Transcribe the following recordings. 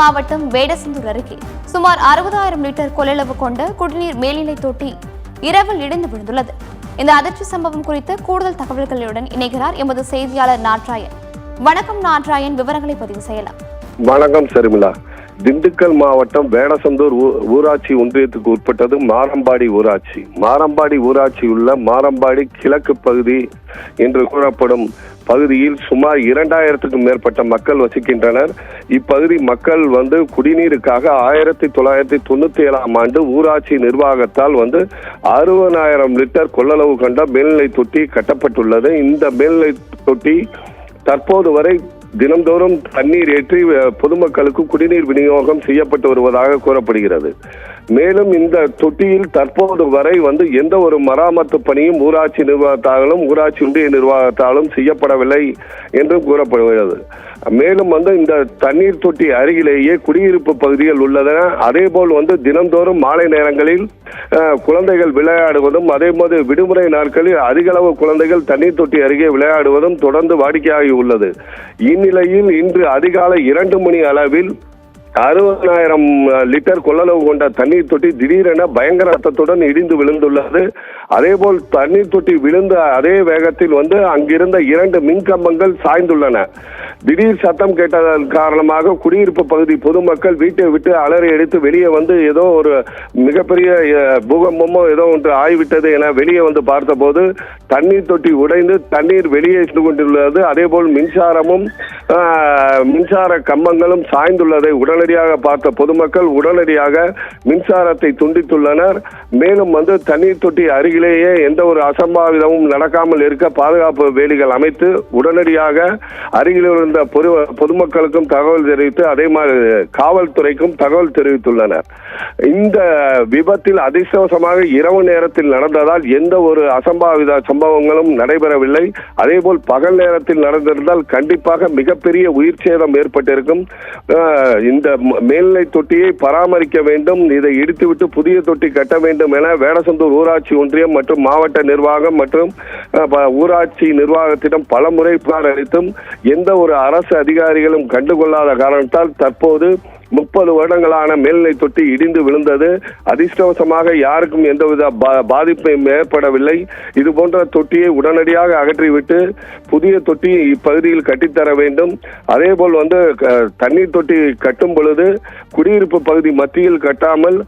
மாவட்டம் வேடசந்தூர் அருகே சுமார் 60,000 லிட்டர் கொள்ளளவு கொண்ட குடிநீர் மேல்நிலை தொட்டி இரவில் இடிந்து விழுந்துள்ளது. இந்த அதிர்ச்சி சம்பவம் குறித்து கூடுதல் தகவல்களுடன் இணைகிறார் எமது செய்தியாளர் நாட்ராயன். வணக்கம் நாட்ராயன், விவரங்களை பதிவு செய்யலாம். வணக்கம் சரிமிலா. திண்டுக்கல் மாவட்டம் வேடசந்தூர் ஊராட்சி ஒன்றியத்துக்கு உட்பட்டது மாரம்பாடி ஊராட்சி. மாரம்பாடி ஊராட்சி உள்ள மாரம்பாடி கிழக்கு பகுதி என்று கூறப்படும் பகுதியில் சுமார் 2000க்கும் மேற்பட்ட மக்கள் வசிக்கின்றனர். இப்பகுதி மக்கள் குடிநீருக்காக 1997ஆம் ஆண்டு ஊராட்சி நிர்வாகத்தால் 60,000 லிட்டர் கொள்ளளவு கொண்ட மேல்நிலை தொட்டி கட்டப்பட்டுள்ளது. இந்த மேல்நிலை தொட்டி தற்போது வரை தினந்தோறும் தண்ணீர் ஏற்றி பொதுமக்களுக்கு குடிநீர் விநியோகம் செய்யப்பட்டு வருவதாக கூறப்படுகிறது. மேலும் இந்த தொட்டியில் தற்போது வரை எந்த ஒரு மராமத்து பணியும் ஊராட்சி நிர்வாகத்தாலும் ஊராட்சி ஒன்றிய நிர்வாகத்தாலும் செய்யப்படவில்லை என்றும் கூறப்படுகிறது. மேலும் இந்த தண்ணீர் தொட்டி அருகிலேயே குடியிருப்பு பகுதிகள் உள்ளன. அதே போல் தினந்தோறும் மாலை நேரங்களில் குழந்தைகள் விளையாடுவதும், அதே போது விடுமுறை நாட்களில் அதிக அளவு குழந்தைகள் தண்ணீர் தொட்டி அருகே விளையாடுவதும் தொடர்ந்து வாடிக்கையாகி உள்ளது. இந்நிலையில் இன்று அதிகாலை 2 மணி அளவில் 60,000 லிட்டர் கொள்ளளவு கொண்ட தண்ணீர் தொட்டி திடீரென பயங்கர அர்த்தத்துடன் இடிந்து விழுந்துள்ளது. அதேபோல் தண்ணீர் தொட்டி விழுந்த அதே வேகத்தில் அங்கிருந்த 2 மின்கம்பங்கள் சாய்ந்துள்ளன. திடீர் சத்தம் கேட்டதன் காரணமாக குடியிருப்பு பகுதி பொதுமக்கள் வீட்டை விட்டு அலறி அடித்து வெளியே ஏதோ ஒரு மிகப்பெரிய பூகம்பமோ ஏதோ ஒன்று ஆய்விட்டது என வெளியே பார்த்தபோது தண்ணீர் தொட்டி உடைந்து தண்ணீர் வெளியே சென்று கொண்டுள்ளது. அதே போல் மின்சாரமும் மின்சார கம்பங்களும் சாய்ந்துள்ளதை உடனடியாக பார்த்த பொதுமக்கள் உடனடியாக மின்சாரத்தை துண்டித்துள்ளனர். மேலும் தண்ணீர் தொட்டி அருகிலேயே எந்த ஒரு அசம்பாவிதமும் நடக்காமல் இருக்க பாதுகாப்பு வேலிகள் அமைத்து உடனடியாக அருகில் இருந்த பொதுமக்களுக்கும் தகவல் தெரிவித்து அதே மாதிரி காவல்துறைக்கும் தகவல் தெரிவித்துள்ளனர். இந்த விபத்தில் அதிர்ஷ்டவசமாக இரவு நேரத்தில் நடந்ததால் எந்த ஒரு அசம்பாவித சம்பவங்களும் நடைபெறவில்லை. அதே போல் பகல் நேரத்தில் நடந்திருந்தால் கண்டிப்பாக மிகப்பெரிய உயிர் சேதம் ஏற்பட்டிருக்கும். இந்த மேல்நிலை தொட்டியை பராமரிக்க வேண்டும், இதை இடித்துவிட்டு புதிய தொட்டி கட்ட வேண்டும் என வேடசந்தூர் ஊராட்சி ஒன்றியம் மற்றும் மாவட்ட நிர்வாகம் மற்றும் ஊராட்சி நிர்வாகத்திடம் பல முறை புகார் அளித்தும் எந்த ஒரு அரசு அதிகாரிகளும் கண்டுகொள்ளாத காரணத்தால் தற்போது 30 வருடங்களான மேல்நிலை தொட்டி இடிந்து விழுந்தது. அதிர்ஷ்டவசமாக யாருக்கும் எந்தவித பாதிப்பும் ஏற்படவில்லை. இது போன்ற தொட்டியை உடனடியாக அகற்றிவிட்டு புதிய தொட்டி இப்பகுதியில் கட்டித்தர வேண்டும். அதே போல் தண்ணீர் தொட்டி கட்டும் பொழுது குடியிருப்பு பகுதி மத்தியில் கட்டாமல்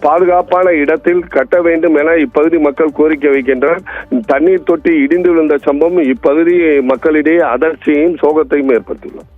பாதுகாப்பான இடத்தில் கட்ட வேண்டும் என இப்பகுதி மக்கள் கோரிக்கை வைக்கின்றனர். தண்ணீர் தொட்டி இடிந்து விழுந்த சம்பவம் இப்பகுதி மக்களிடையே அதிர்ச்சியையும் சோகத்தையும் ஏற்படுத்தியுள்ளது.